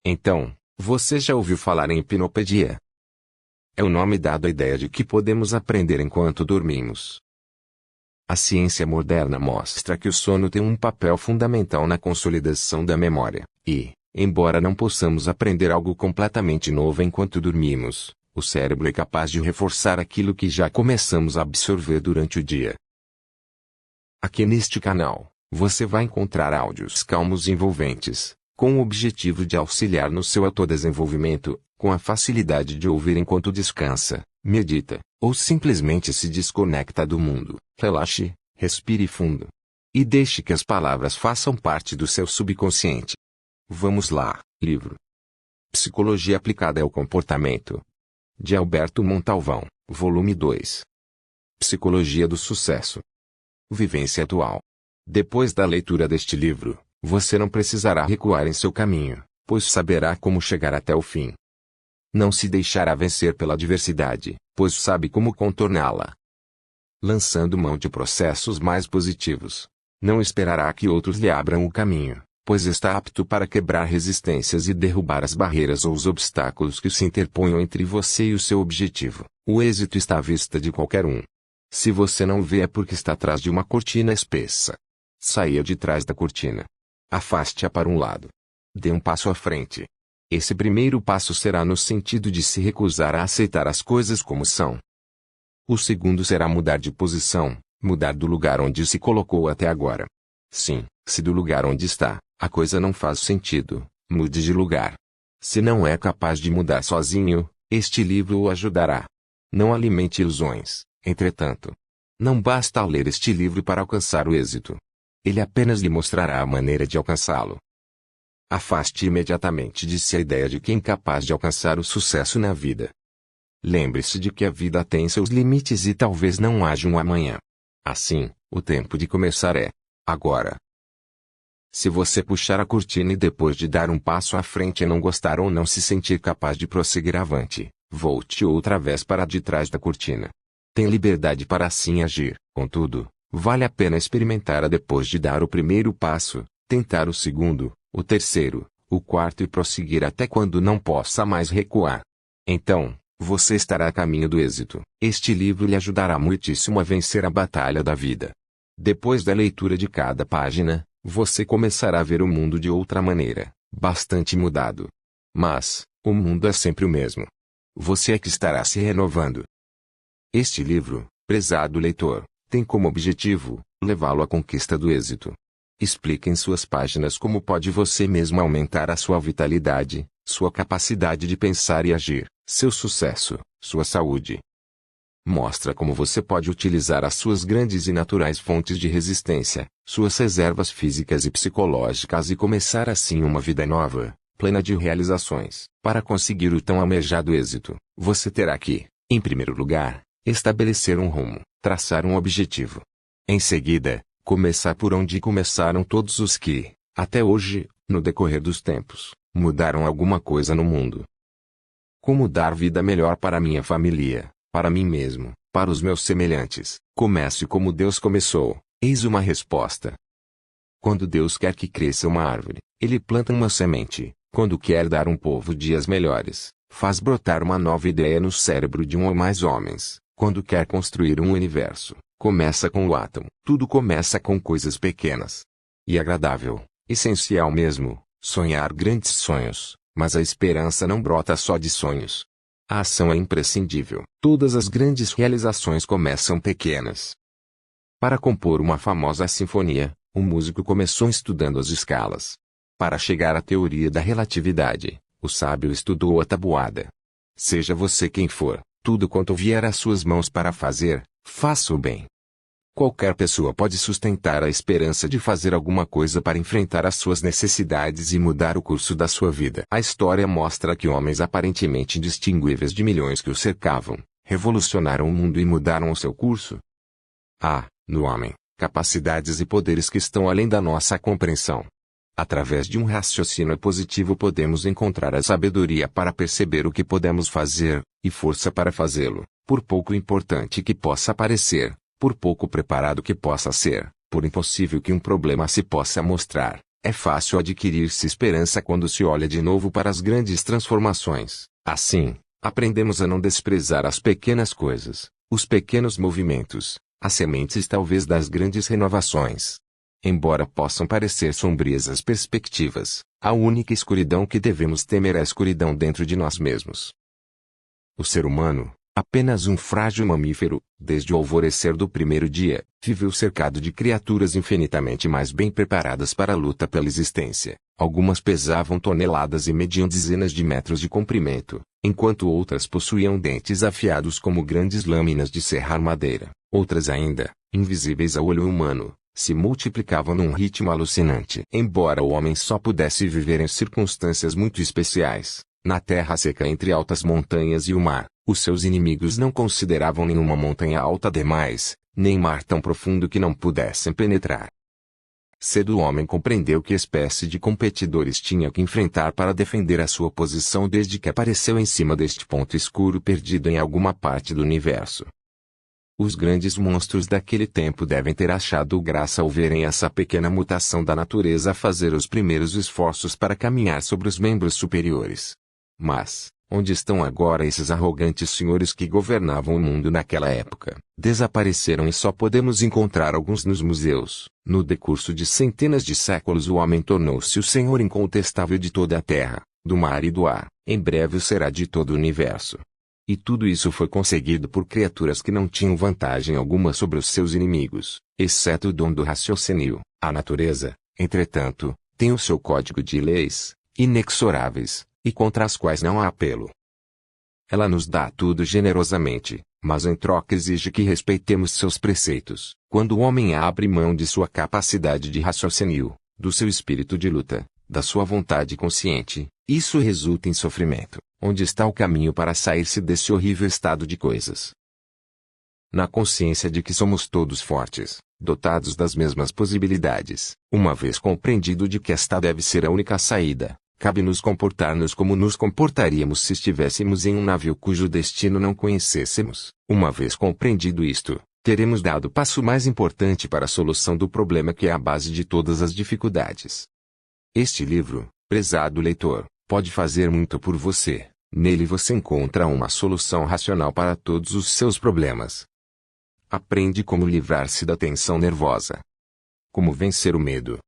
Então, você já ouviu falar em hipnopedia? É o nome dado à ideia de que podemos aprender enquanto dormimos. A ciência moderna mostra que o sono tem um papel fundamental na consolidação da memória, e, embora não possamos aprender algo completamente novo enquanto dormimos, o cérebro é capaz de reforçar aquilo que já começamos a absorver durante o dia. Aqui neste canal, você vai encontrar áudios calmos e envolventes, com o objetivo de auxiliar no seu autodesenvolvimento, com a facilidade de ouvir enquanto descansa, medita, ou simplesmente se desconecta do mundo. Relaxe, respire fundo. E deixe que as palavras façam parte do seu subconsciente. Vamos lá, livro. Psicologia aplicada ao comportamento. De Alberto Montalvão, volume 2. Psicologia do sucesso. Vivência atual. Depois da leitura deste livro, você não precisará recuar em seu caminho, pois saberá como chegar até o fim. Não se deixará vencer pela adversidade, pois sabe como contorná-la. Lançando mão de processos mais positivos. Não esperará que outros lhe abram o caminho, pois está apto para quebrar resistências e derrubar as barreiras ou os obstáculos que se interponham entre você e o seu objetivo. O êxito está à vista de qualquer um. Se você não vê é porque está atrás de uma cortina espessa. Saia de trás da cortina. Afaste-a para um lado. Dê um passo à frente. Esse primeiro passo será no sentido de se recusar a aceitar as coisas como são. O segundo será mudar de posição, mudar do lugar onde se colocou até agora. Sim, se do lugar onde está, a coisa não faz sentido, mude de lugar. Se não é capaz de mudar sozinho, este livro o ajudará. Não alimente ilusões, entretanto. Não basta ler este livro para alcançar o êxito. Ele apenas lhe mostrará a maneira de alcançá-lo. Afaste imediatamente de si a ideia de que é incapaz de alcançar o sucesso na vida. Lembre-se de que a vida tem seus limites e talvez não haja um amanhã. Assim, o tempo de começar é agora. Se você puxar a cortina e depois de dar um passo à frente não gostar ou não se sentir capaz de prosseguir avante, volte outra vez para de trás da cortina. Tem liberdade para assim agir, contudo, vale a pena experimentar depois de dar o primeiro passo, tentar o segundo, o terceiro, o quarto e prosseguir até quando não possa mais recuar. Então, você estará a caminho do êxito. Este livro lhe ajudará muitíssimo a vencer a batalha da vida. Depois da leitura de cada página, você começará a ver o mundo de outra maneira, bastante mudado. Mas, o mundo é sempre o mesmo. Você é que estará se renovando. Este livro, prezado leitor, tem como objetivo levá-lo à conquista do êxito. Explica em suas páginas como pode você mesmo aumentar a sua vitalidade, sua capacidade de pensar e agir, seu sucesso, sua saúde. Mostra como você pode utilizar as suas grandes e naturais fontes de resistência, suas reservas físicas e psicológicas e começar assim uma vida nova, plena de realizações. Para conseguir o tão almejado êxito, você terá que, em primeiro lugar, estabelecer um rumo, traçar um objetivo. Em seguida, começar por onde começaram todos os que, até hoje, no decorrer dos tempos, mudaram alguma coisa no mundo. Como dar vida melhor para minha família, para mim mesmo, para os meus semelhantes? Comece como Deus começou. Eis uma resposta. Quando Deus quer que cresça uma árvore, Ele planta uma semente. Quando quer dar um povo dias melhores, faz brotar uma nova ideia no cérebro de um ou mais homens. Quando quer construir um universo, começa com o átomo. Tudo começa com coisas pequenas e agradável, essencial mesmo, sonhar grandes sonhos, mas a esperança não brota só de sonhos. A ação é imprescindível. Todas as grandes realizações começam pequenas. Para compor uma famosa sinfonia, o músico começou estudando as escalas. Para chegar à teoria da relatividade, o sábio estudou a tabuada. Seja você quem for, tudo quanto vier às suas mãos para fazer, faça o bem. Qualquer pessoa pode sustentar a esperança de fazer alguma coisa para enfrentar as suas necessidades e mudar o curso da sua vida. A história mostra que homens aparentemente indistinguíveis de milhões que o cercavam, revolucionaram o mundo e mudaram o seu curso. Há, no homem, capacidades e poderes que estão além da nossa compreensão. Através de um raciocínio positivo podemos encontrar a sabedoria para perceber o que podemos fazer, e força para fazê-lo, por pouco importante que possa parecer, por pouco preparado que possa ser, por impossível que um problema se possa mostrar. É fácil adquirir-se esperança quando se olha de novo para as grandes transformações. Assim, aprendemos a não desprezar as pequenas coisas, os pequenos movimentos, as sementes talvez das grandes renovações. Embora possam parecer sombrias as perspectivas, a única escuridão que devemos temer é a escuridão dentro de nós mesmos. O ser humano, apenas um frágil mamífero, desde o alvorecer do primeiro dia, viveu cercado de criaturas infinitamente mais bem preparadas para a luta pela existência. Algumas pesavam toneladas e mediam dezenas de metros de comprimento, enquanto outras possuíam dentes afiados como grandes lâminas de serrar madeira. Outras ainda, invisíveis ao olho humano, se multiplicavam num ritmo alucinante. Embora o homem só pudesse viver em circunstâncias muito especiais, na terra seca entre altas montanhas e o mar, os seus inimigos não consideravam nenhuma montanha alta demais, nem mar tão profundo que não pudessem penetrar. Cedo o homem compreendeu que espécie de competidores tinha que enfrentar para defender a sua posição desde que apareceu em cima deste ponto escuro perdido em alguma parte do universo. Os grandes monstros daquele tempo devem ter achado graça ao verem essa pequena mutação da natureza fazer os primeiros esforços para caminhar sobre os membros superiores. Mas, onde estão agora esses arrogantes senhores que governavam o mundo naquela época? Desapareceram e só podemos encontrar alguns nos museus. No decurso de centenas de séculos o homem tornou-se o senhor incontestável de toda a terra, do mar e do ar. Em breve o será de todo o universo. E tudo isso foi conseguido por criaturas que não tinham vantagem alguma sobre os seus inimigos, exceto o dom do raciocínio. A natureza, entretanto, tem o seu código de leis, inexoráveis, e contra as quais não há apelo. Ela nos dá tudo generosamente, mas em troca exige que respeitemos seus preceitos. Quando o homem abre mão de sua capacidade de raciocínio, do seu espírito de luta, da sua vontade consciente, isso resulta em sofrimento. Onde está o caminho para sair-se desse horrível estado de coisas? Na consciência de que somos todos fortes, dotados das mesmas possibilidades, uma vez compreendido de que esta deve ser a única saída, cabe-nos comportar-nos como nos comportaríamos se estivéssemos em um navio cujo destino não conhecêssemos. Uma vez compreendido isto, teremos dado o passo mais importante para a solução do problema que é a base de todas as dificuldades. Este livro, prezado leitor, pode fazer muito por você. Nele você encontra uma solução racional para todos os seus problemas. Aprende como livrar-se da tensão nervosa. Como vencer o medo.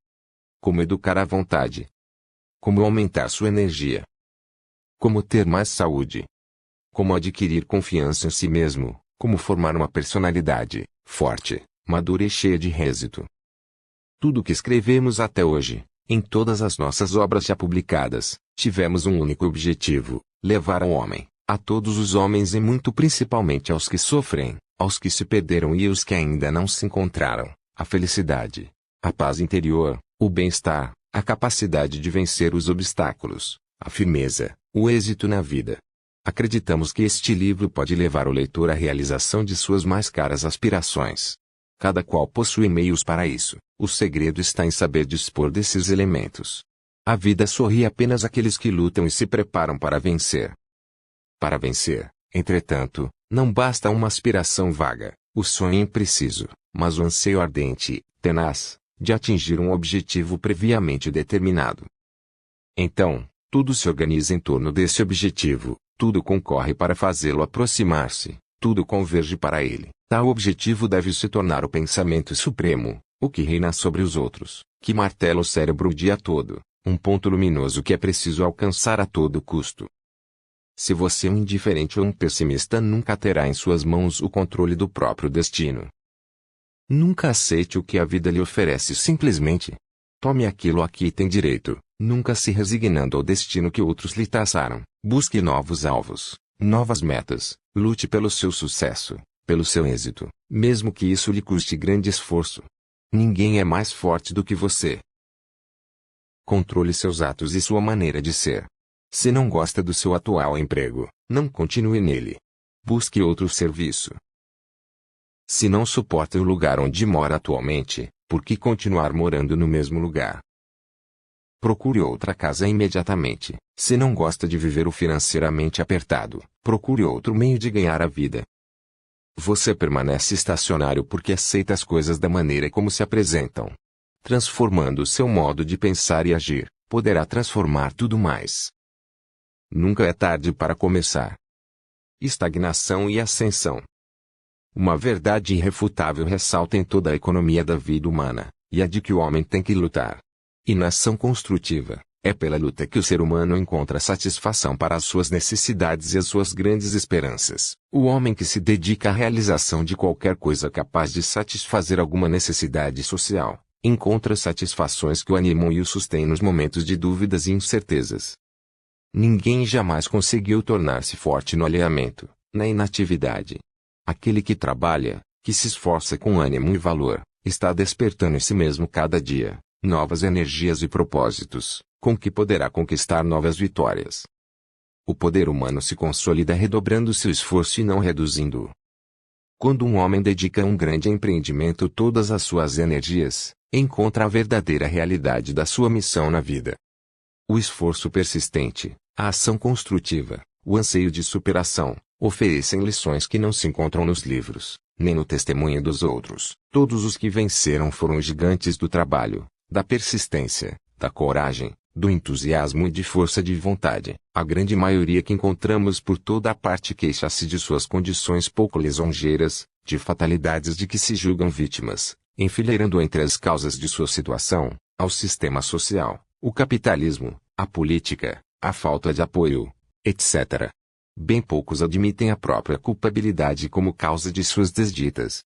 Como educar a vontade. Como aumentar sua energia. Como ter mais saúde. Como adquirir confiança em si mesmo. Como formar uma personalidade forte, madura e cheia de êxito. Tudo o que escrevemos até hoje, em todas as nossas obras já publicadas, tivemos um único objetivo: levar ao homem, a todos os homens e muito principalmente aos que sofrem, aos que se perderam e aos que ainda não se encontraram, a felicidade, a paz interior, o bem-estar, a capacidade de vencer os obstáculos, a firmeza, o êxito na vida. Acreditamos que este livro pode levar o leitor à realização de suas mais caras aspirações. Cada qual possui meios para isso. O segredo está em saber dispor desses elementos. A vida sorri apenas àqueles que lutam e se preparam para vencer. Para vencer, entretanto, não basta uma aspiração vaga, o sonho impreciso, mas o anseio ardente, tenaz, de atingir um objetivo previamente determinado. Então, tudo se organiza em torno desse objetivo, tudo concorre para fazê-lo aproximar-se, tudo converge para ele. Tal objetivo deve se tornar o pensamento supremo, o que reina sobre os outros, que martela o cérebro o dia todo, um ponto luminoso que é preciso alcançar a todo custo. Se você é um indiferente ou um pessimista, nunca terá em suas mãos o controle do próprio destino. Nunca aceite o que a vida lhe oferece simplesmente. Tome aquilo a que tem direito, nunca se resignando ao destino que outros lhe traçaram. Busque novos alvos, novas metas, lute pelo seu sucesso, pelo seu êxito, mesmo que isso lhe custe grande esforço. Ninguém é mais forte do que você. Controle seus atos e sua maneira de ser. Se não gosta do seu atual emprego, não continue nele. Busque outro serviço. Se não suporta o lugar onde mora atualmente, por que continuar morando no mesmo lugar? Procure outra casa imediatamente. Se não gosta de viver o financeiramente apertado, procure outro meio de ganhar a vida. Você permanece estacionário porque aceita as coisas da maneira como se apresentam. transformando seu modo de pensar e agir, poderá transformar tudo mais. Nunca é tarde para começar. Estagnação e ascensão. Uma verdade irrefutável ressalta em toda a economia da vida humana, e a de que o homem tem que lutar. E na ação construtiva, é pela luta que o ser humano encontra satisfação para as suas necessidades e as suas grandes esperanças. O homem que se dedica à realização de qualquer coisa capaz de satisfazer alguma necessidade social, encontra satisfações que o animam e o sustêm nos momentos de dúvidas e incertezas. Ninguém jamais conseguiu tornar-se forte no alinhamento, na inatividade. Aquele que trabalha, que se esforça com ânimo e valor, está despertando em si mesmo cada dia novas energias e propósitos, com que poderá conquistar novas vitórias. O poder humano se consolida redobrando seu esforço e não reduzindo-o. Quando um homem dedica a um grande empreendimento todas as suas energias, encontra a verdadeira realidade da sua missão na vida. O esforço persistente, a ação construtiva, o anseio de superação, oferecem lições que não se encontram nos livros, nem no testemunho dos outros. Todos os que venceram foram gigantes do trabalho, da persistência, da coragem, do entusiasmo e de força de vontade. A grande maioria que encontramos por toda a parte queixa-se de suas condições pouco lisonjeiras, de fatalidades de que se julgam vítimas, enfileirando entre as causas de sua situação, ao sistema social, o capitalismo, a política, a falta de apoio, etc. Bem poucos admitem a própria culpabilidade como causa de suas desditas.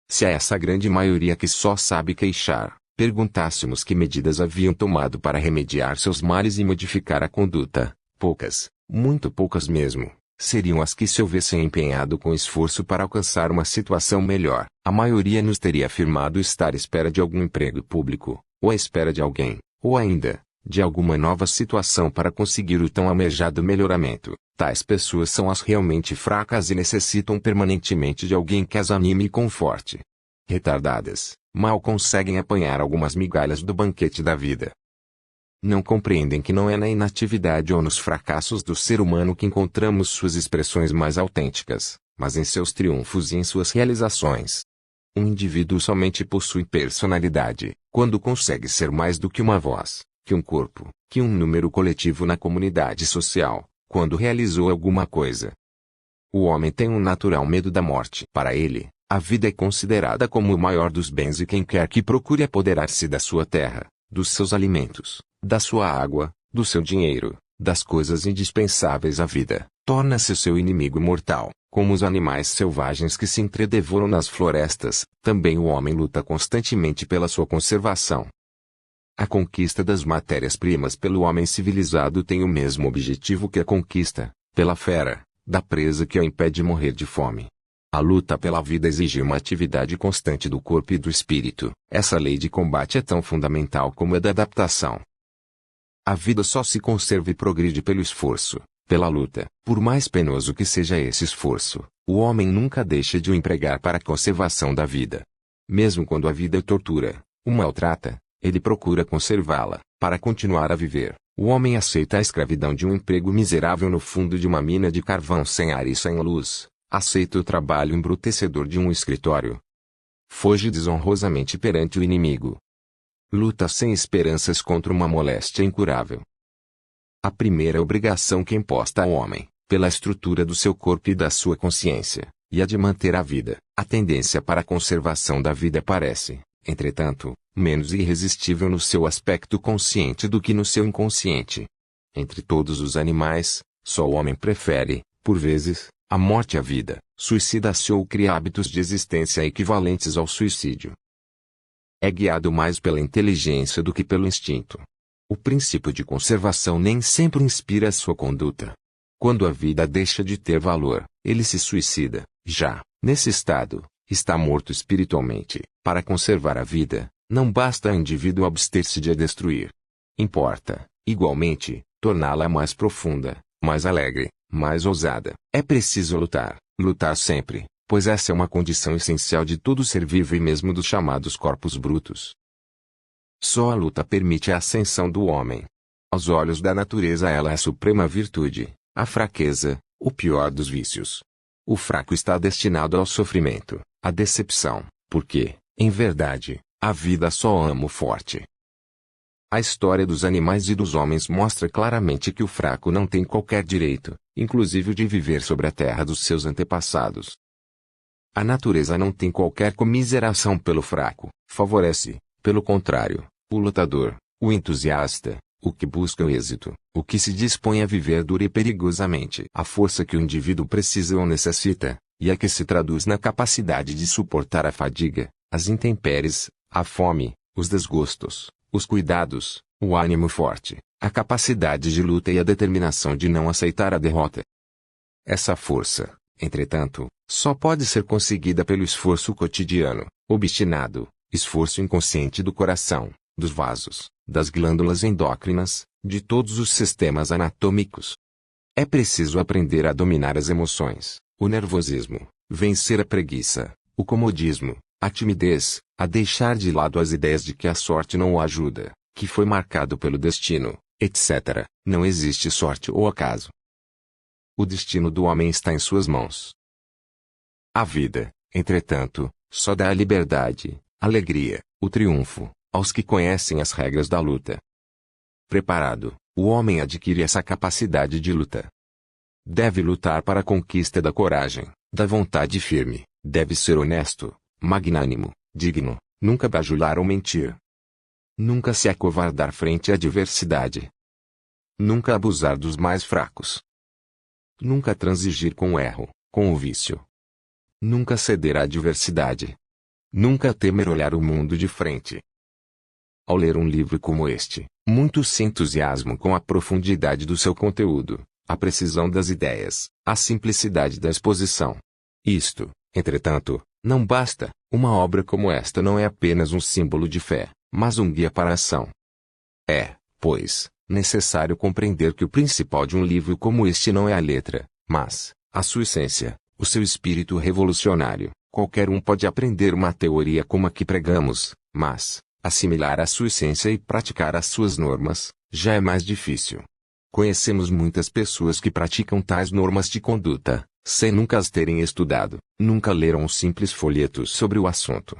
Se a essa grande maioria que só sabe queixar, perguntássemos que medidas haviam tomado para remediar seus males e modificar a conduta, poucas, muito poucas mesmo, seriam as que se houvessem empenhado com esforço para alcançar uma situação melhor. A maioria nos teria afirmado estar à espera de algum emprego público, ou à espera de alguém, ou ainda, de alguma nova situação para conseguir o tão almejado melhoramento. Tais pessoas são as realmente fracas e necessitam permanentemente de alguém que as anime e conforte. Retardadas, mal conseguem apanhar algumas migalhas do banquete da vida. Não compreendem que não é na inatividade ou nos fracassos do ser humano que encontramos suas expressões mais autênticas, mas em seus triunfos e em suas realizações. Um indivíduo somente possui personalidade quando consegue ser mais do que uma voz, que um corpo, que um número coletivo na comunidade social, quando realizou alguma coisa. O homem tem um natural medo da morte. Para ele, a vida é considerada como o maior dos bens e quem quer que procure apoderar-se da sua terra, dos seus alimentos, da sua água, do seu dinheiro, das coisas indispensáveis à vida, torna-se seu inimigo mortal. Como os animais selvagens que se entredevoram nas florestas, também o homem luta constantemente pela sua conservação. A conquista das matérias-primas pelo homem civilizado tem o mesmo objetivo que a conquista, pela fera, da presa que o impede morrer de fome. A luta pela vida exige uma atividade constante do corpo e do espírito. Essa lei de combate é tão fundamental como a da adaptação. A vida só se conserva e progride pelo esforço, pela luta. Por mais penoso que seja esse esforço, o homem nunca deixa de o empregar para a conservação da vida. Mesmo quando a vida o tortura, o maltrata, ele procura conservá-la, para continuar a viver. O homem aceita a escravidão de um emprego miserável no fundo de uma mina de carvão sem ar e sem luz. Aceita o trabalho embrutecedor de um escritório. Foge desonrosamente perante o inimigo. Luta sem esperanças contra uma moléstia incurável. A primeira obrigação que é imposta ao homem, pela estrutura do seu corpo e da sua consciência, e a de manter a vida, a tendência para a conservação da vida parece, entretanto, menos irresistível no seu aspecto consciente do que no seu inconsciente. Entre todos os animais, só o homem prefere, por vezes, a morte à vida, suicida-se ou cria hábitos de existência equivalentes ao suicídio. É guiado mais pela inteligência do que pelo instinto. O princípio de conservação nem sempre inspira a sua conduta. Quando a vida deixa de ter valor, ele se suicida. Já, nesse estado, está morto espiritualmente. Para conservar a vida, não basta ao indivíduo abster-se de a destruir. Importa, igualmente, torná-la mais profunda, mais alegre, mais ousada. É preciso lutar, lutar sempre, pois essa é uma condição essencial de todo ser vivo e mesmo dos chamados corpos brutos. Só a luta permite a ascensão do homem. Aos olhos da natureza ela é a suprema virtude, a fraqueza, o pior dos vícios. O fraco está destinado ao sofrimento, à decepção, porque, em verdade, A vida só ama o forte. A história dos animais e dos homens mostra claramente que o fraco não tem qualquer direito, inclusive o de viver sobre a terra dos seus antepassados. A natureza não tem qualquer comiseração pelo fraco, favorece, pelo contrário, o lutador, o entusiasta, o que busca o êxito, o que se dispõe a viver dura e perigosamente a força que o indivíduo precisa ou necessita, e a que se traduz na capacidade de suportar a fadiga, as intempéries, a fome, os desgostos, os cuidados, o ânimo forte, a capacidade de luta e a determinação de não aceitar a derrota. Essa força, entretanto, só pode ser conseguida pelo esforço cotidiano, obstinado, esforço inconsciente do coração, dos vasos, das glândulas endócrinas, de todos os sistemas anatômicos. É preciso aprender a dominar as emoções, o nervosismo, vencer a preguiça, o comodismo, a timidez, a deixar de lado as ideias de que a sorte não o ajuda, que foi marcado pelo destino, etc. Não existe sorte ou acaso. O destino do homem está em suas mãos. A vida, entretanto, só dá a liberdade, a alegria, o triunfo, aos que conhecem as regras da luta. Preparado, o homem adquire essa capacidade de luta. Deve lutar para a conquista da coragem, da vontade firme, deve ser honesto, magnânimo, digno, nunca bajular ou mentir. Nunca se acovardar frente à adversidade. Nunca abusar dos mais fracos. Nunca transigir com o erro, com o vício. Nunca ceder à adversidade. Nunca temer olhar o mundo de frente. Ao ler um livro como este, muitos se entusiasmam com a profundidade do seu conteúdo, a precisão das ideias, a simplicidade da exposição. Isto, entretanto, não basta. Uma obra como esta não é apenas um símbolo de fé, mas um guia para a ação. É, pois, necessário compreender que o principal de um livro como este não é a letra, mas a sua essência, o seu espírito revolucionário. Qualquer um pode aprender uma teoria como a que pregamos, mas assimilar a sua essência e praticar as suas normas já é mais difícil. Conhecemos muitas pessoas que praticam tais normas de conduta, sem nunca as terem estudado, nunca leram um simples folheto sobre o assunto.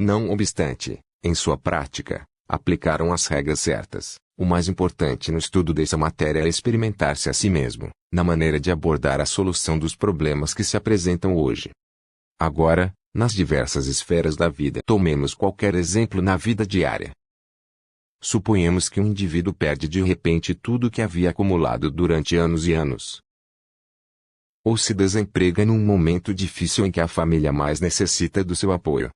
Não obstante, em sua prática, aplicaram as regras certas. O mais importante no estudo dessa matéria é experimentar-se a si mesmo, na maneira de abordar a solução dos problemas que se apresentam hoje. Agora, nas diversas esferas da vida, tomemos qualquer exemplo na vida diária. Suponhamos que um indivíduo perde de repente tudo o que havia acumulado durante anos e anos. Ou se desemprega num momento difícil em que a família mais necessita do seu apoio.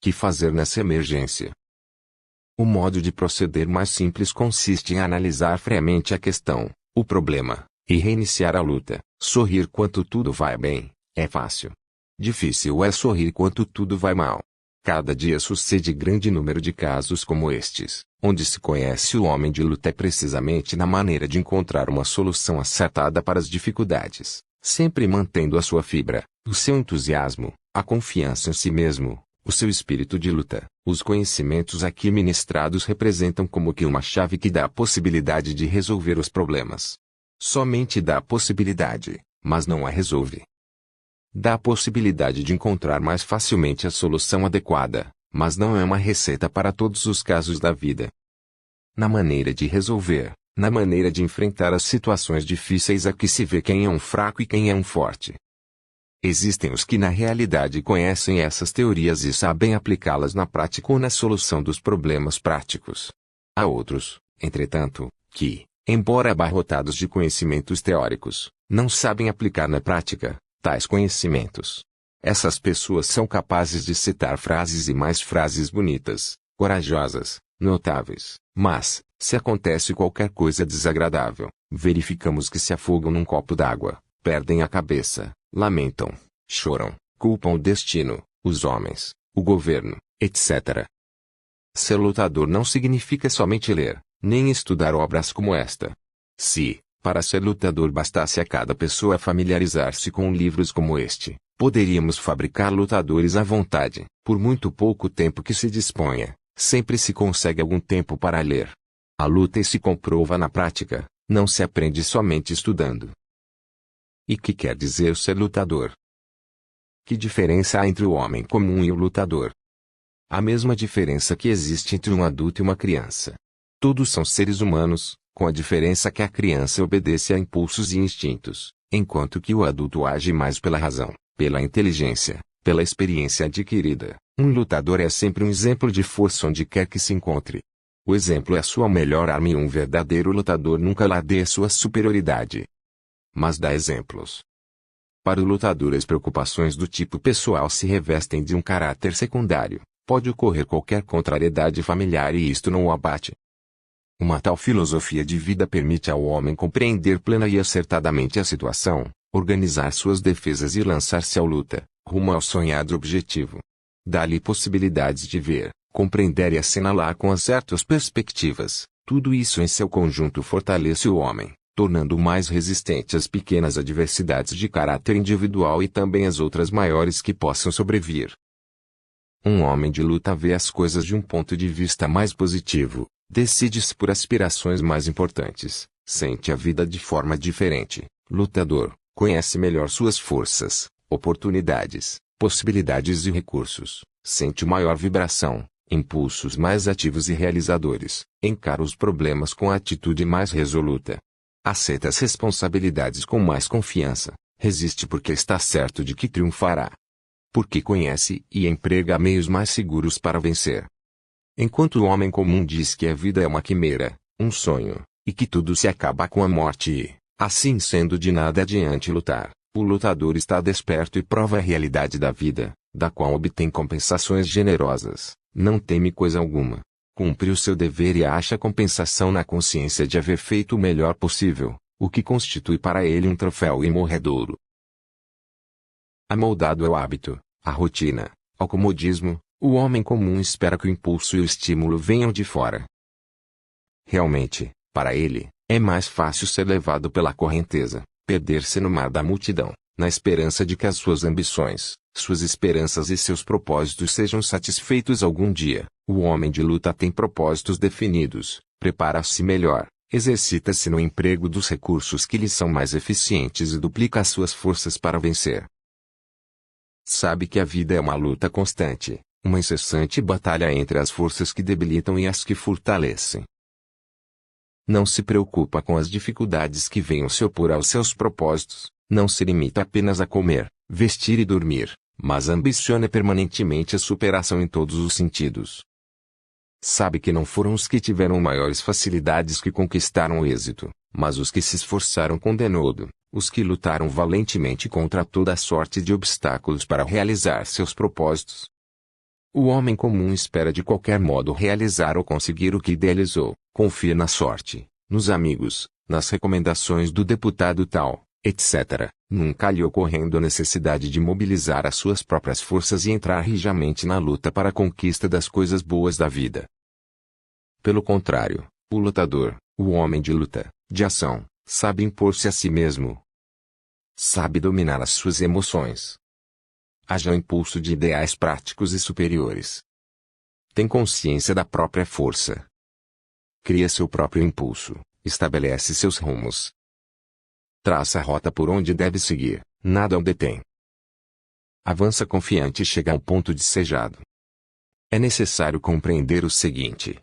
Que fazer nessa emergência? O modo de proceder mais simples consiste em analisar friamente a questão, o problema, e reiniciar a luta. Sorrir quando tudo vai bem, é fácil. Difícil é sorrir quando tudo vai mal. Cada dia sucede grande número de casos como estes, onde se conhece o homem de luta é precisamente na maneira de encontrar uma solução acertada para as dificuldades, sempre mantendo a sua fibra, o seu entusiasmo, a confiança em si mesmo, o seu espírito de luta. Os conhecimentos aqui ministrados representam como que uma chave que dá a possibilidade de resolver os problemas. Somente dá a possibilidade, mas não a resolve. Dá a possibilidade de encontrar mais facilmente a solução adequada, mas não é uma receita para todos os casos da vida. Na maneira de resolver, na maneira de enfrentar as situações difíceis aqui se vê quem é um fraco e quem é um forte. Existem os que na realidade conhecem essas teorias e sabem aplicá-las na prática ou na solução dos problemas práticos. Há outros, entretanto, que, embora abarrotados de conhecimentos teóricos, não sabem aplicar na prática tais conhecimentos. Essas pessoas são capazes de citar frases e mais frases bonitas, corajosas, notáveis, mas, se acontece qualquer coisa desagradável, verificamos que se afogam num copo d'água, perdem a cabeça, lamentam, choram, culpam o destino, os homens, o governo, etc. Ser lutador não significa somente ler, nem estudar obras como esta. Se, para ser lutador bastasse a cada pessoa familiarizar-se com livros como este, poderíamos fabricar lutadores à vontade. Por muito pouco tempo que se disponha, sempre se consegue algum tempo para ler. A luta se comprova na prática, não se aprende somente estudando. E que quer dizer ser lutador? Que diferença há entre o homem comum e o lutador? A mesma diferença que existe entre um adulto e uma criança. Todos são seres humanos, com a diferença que a criança obedece a impulsos e instintos, enquanto que o adulto age mais pela razão, pela inteligência, pela experiência adquirida. Um lutador é sempre um exemplo de força onde quer que se encontre. O exemplo é sua melhor arma e um verdadeiro lutador nunca ladeia sua superioridade, mas dá exemplos. Para o lutador, as preocupações do tipo pessoal se revestem de um caráter secundário. Pode ocorrer qualquer contrariedade familiar e isto não o abate. Uma tal filosofia de vida permite ao homem compreender plena e acertadamente a situação, organizar suas defesas e lançar-se à luta, rumo ao sonhado objetivo. Dá-lhe possibilidades de ver, compreender e assinalar com acertos perspectivas. Tudo isso em seu conjunto fortalece o homem, tornando-o mais resistente às pequenas adversidades de caráter individual e também às outras maiores que possam sobrevir. Um homem de luta vê as coisas de um ponto de vista mais positivo, decide-se por aspirações mais importantes, sente a vida de forma diferente. Lutador, conhece melhor suas forças, oportunidades, possibilidades e recursos, sente maior vibração, impulsos mais ativos e realizadores, encara os problemas com atitude mais resoluta. Aceita as responsabilidades com mais confiança, resiste porque está certo de que triunfará. Porque conhece e emprega meios mais seguros para vencer. Enquanto o homem comum diz que a vida é uma quimera, um sonho, e que tudo se acaba com a morte e, assim sendo, de nada adiante lutar, o lutador está desperto e prova a realidade da vida, da qual obtém compensações generosas, não teme coisa alguma, cumpre o seu dever e acha compensação na consciência de haver feito o melhor possível, o que constitui para ele um troféu imorredouro. Amoldado ao hábito, à rotina, ao comodismo, o homem comum espera que o impulso e o estímulo venham de fora. Realmente, para ele, é mais fácil ser levado pela correnteza, perder-se no mar da multidão, na esperança de que as suas ambições, suas esperanças e seus propósitos sejam satisfeitos algum dia. O homem de luta tem propósitos definidos, prepara-se melhor, exercita-se no emprego dos recursos que lhe são mais eficientes e duplica as suas forças para vencer. Sabe que a vida é uma luta constante, uma incessante batalha entre as forças que debilitam e as que fortalecem. Não se preocupa com as dificuldades que venham se opor aos seus propósitos, não se limita apenas a comer, vestir e dormir, mas ambiciona permanentemente a superação em todos os sentidos. Sabe que não foram os que tiveram maiores facilidades que conquistaram o êxito, mas os que se esforçaram com denodo, os que lutaram valentemente contra toda a sorte de obstáculos para realizar seus propósitos. O homem comum espera de qualquer modo realizar ou conseguir o que idealizou, confia na sorte, nos amigos, nas recomendações do deputado tal, etc., nunca lhe ocorrendo a necessidade de mobilizar as suas próprias forças e entrar rijamente na luta para a conquista das coisas boas da vida. Pelo contrário, o lutador, o homem de luta, de ação, sabe impor-se a si mesmo. Sabe dominar as suas emoções. Haja o impulso de ideais práticos e superiores. Tem consciência da própria força. Cria seu próprio impulso, estabelece seus rumos. Traça a rota por onde deve seguir, nada o detém. Avança confiante e chega ao ponto desejado. É necessário compreender o seguinte: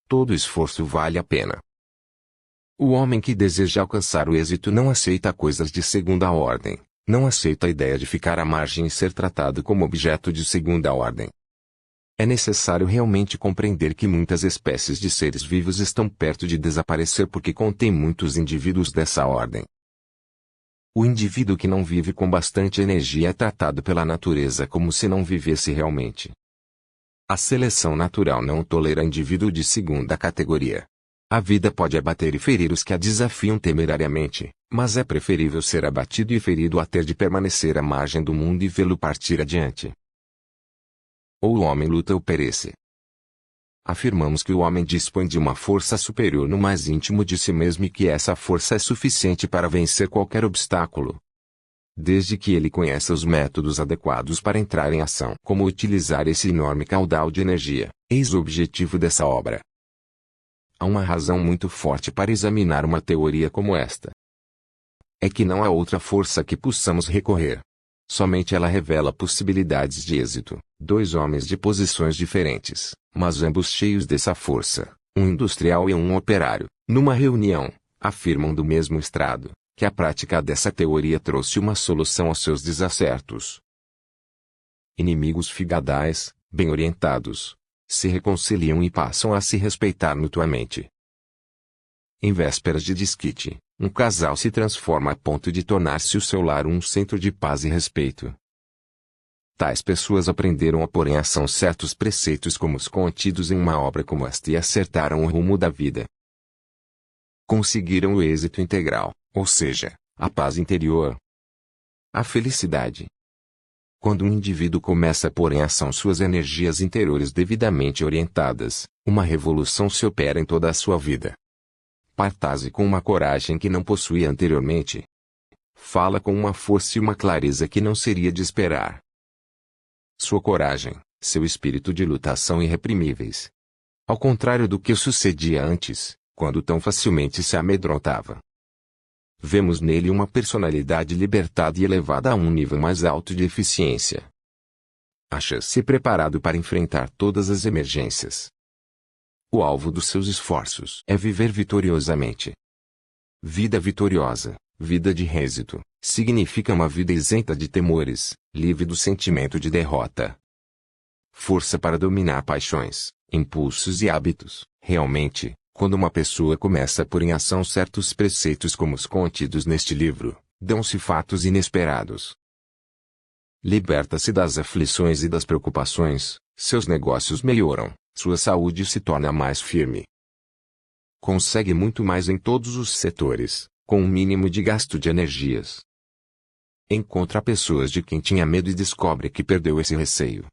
todo esforço vale a pena. O homem que deseja alcançar o êxito não aceita coisas de segunda ordem, não aceita a ideia de ficar à margem e ser tratado como objeto de segunda ordem. É necessário realmente compreender que muitas espécies de seres vivos estão perto de desaparecer porque contém muitos indivíduos dessa ordem. O indivíduo que não vive com bastante energia é tratado pela natureza como se não vivesse realmente. A seleção natural não tolera indivíduo de segunda categoria. A vida pode abater e ferir os que a desafiam temerariamente, mas é preferível ser abatido e ferido a ter de permanecer à margem do mundo e vê-lo partir adiante. Ou o homem luta ou perece. Afirmamos que o homem dispõe de uma força superior no mais íntimo de si mesmo e que essa força é suficiente para vencer qualquer obstáculo. Desde que ele conheça os métodos adequados para entrar em ação. Como utilizar esse enorme caudal de energia, eis o objetivo dessa obra. Há uma razão muito forte para examinar uma teoria como esta. É que não há outra força que possamos recorrer. Somente ela revela possibilidades de êxito. Dois homens de posições diferentes, mas ambos cheios dessa força, um industrial e um operário, numa reunião, afirmam do mesmo estrado, que a prática dessa teoria trouxe uma solução aos seus desacertos. Inimigos figadais, bem orientados, se reconciliam e passam a se respeitar mutuamente. Em vésperas de desquite, um casal se transforma a ponto de tornar-se o seu lar um centro de paz e respeito. Tais pessoas aprenderam a pôr em ação certos preceitos como os contidos em uma obra como esta e acertaram o rumo da vida. Conseguiram o êxito integral, ou seja, a paz interior. A felicidade. Quando um indivíduo começa a pôr em ação suas energias interiores devidamente orientadas, uma revolução se opera em toda a sua vida. Partaze com uma coragem que não possuía anteriormente. Fala com uma força e uma clareza que não seria de esperar. Sua coragem, seu espírito de luta são irreprimíveis. Ao contrário do que sucedia antes, quando tão facilmente se amedrontava. Vemos nele uma personalidade libertada e elevada a um nível mais alto de eficiência. Acha-se preparado para enfrentar todas as emergências. O alvo dos seus esforços é viver vitoriosamente. Vida vitoriosa, vida de êxito, significa uma vida isenta de temores, livre do sentimento de derrota. Força para dominar paixões, impulsos e hábitos. Realmente, quando uma pessoa começa a pôr em ação certos preceitos como os contidos neste livro, dão-se fatos inesperados. Liberta-se das aflições e das preocupações, seus negócios melhoram, sua saúde se torna mais firme. Consegue muito mais em todos os setores, com um mínimo de gasto de energias. Encontra pessoas de quem tinha medo e descobre que perdeu esse receio.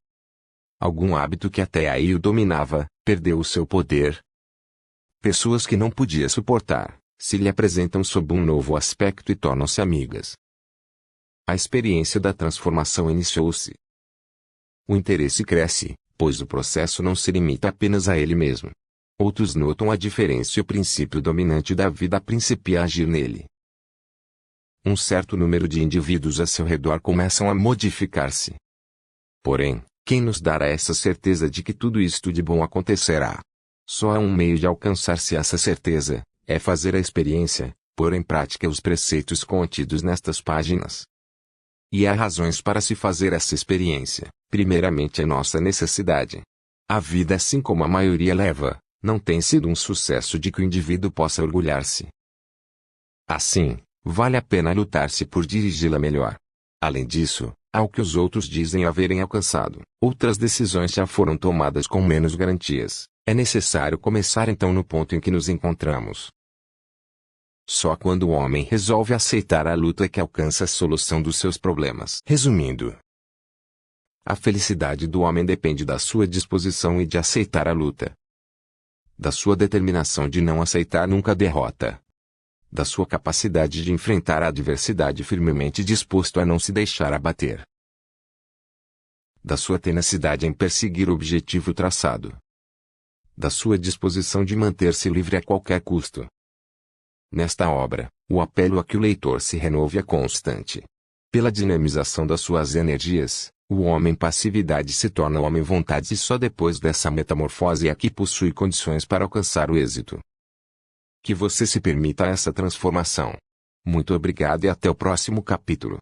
Algum hábito que até aí o dominava, perdeu o seu poder. Pessoas que não podia suportar, se lhe apresentam sob um novo aspecto e tornam-se amigas. A experiência da transformação iniciou-se. O interesse cresce, pois o processo não se limita apenas a ele mesmo. Outros notam a diferença e o princípio dominante da vida principia a agir nele. Um certo número de indivíduos a seu redor começam a modificar-se. Porém, quem nos dará essa certeza de que tudo isto de bom acontecerá? Só há um meio de alcançar-se essa certeza, é fazer a experiência, pôr em prática os preceitos contidos nestas páginas. E há razões para se fazer essa experiência. Primeiramente é nossa necessidade. A vida, assim como a maioria leva, não tem sido um sucesso de que o indivíduo possa orgulhar-se. Assim, vale a pena lutar-se por dirigi-la melhor. Além disso, ao que os outros dizem haverem alcançado, outras decisões já foram tomadas com menos garantias. É necessário começar então no ponto em que nos encontramos. Só quando o homem resolve aceitar a luta é que alcança a solução dos seus problemas. Resumindo, a felicidade do homem depende da sua disposição e de aceitar a luta. Da sua determinação de não aceitar nunca a derrota. Da sua capacidade de enfrentar a adversidade firmemente disposto a não se deixar abater. Da sua tenacidade em perseguir o objetivo traçado. Da sua disposição de manter-se livre a qualquer custo. Nesta obra, o apelo a que o leitor se renove é constante. Pela dinamização das suas energias, o homem passividade se torna homem vontade e só depois dessa metamorfose é que possui condições para alcançar o êxito. Que você se permita essa transformação. Muito obrigado e até o próximo capítulo.